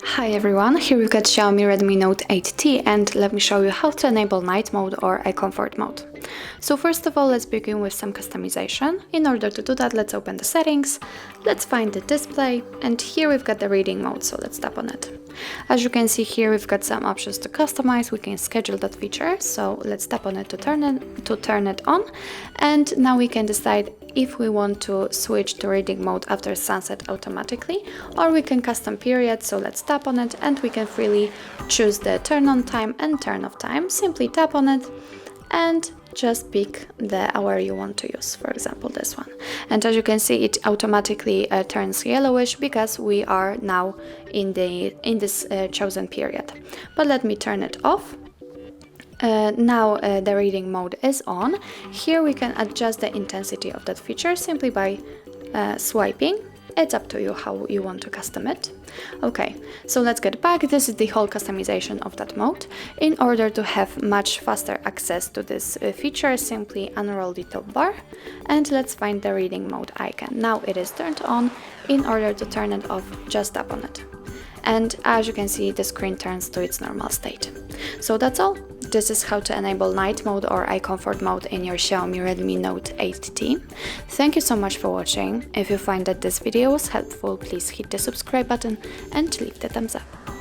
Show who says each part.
Speaker 1: Hi everyone, here we've got Xiaomi Redmi Note 8T and let me show you how to enable night mode or eye comfort mode. So first of all, let's begin with some customization. In order to do that, let's open the settings, let's find the display, and here we've got the reading mode, so let's tap on it. As you can see here, we've got some options to customize. We can schedule that feature, so let's tap on it to turn it on, and now we can decide if we want to switch to reading mode after sunset automatically, or we can custom period. So let's tap on it and we can freely choose the turn on time and turn off time. Simply tap on it and just pick the hour you want to use, for example this one. And as you can see, it automatically turns yellowish because we are now in this chosen period. But let me turn it off. Now the reading mode is on. Here we can adjust the intensity of that feature simply by swiping. It's up to you how you want to custom it. Okay, so let's get back. This is the whole customization of that mode. In order to have much faster access to this feature, simply unroll the top bar and let's find the reading mode icon. Now it is turned on. In order to turn it off, just tap on it. And as you can see, the screen turns to its normal state. So that's all. This is how to enable night mode or eye comfort mode in your Xiaomi Redmi Note 8T. Thank you so much for watching. If you find that this video was helpful, please hit the subscribe button and leave the thumbs up.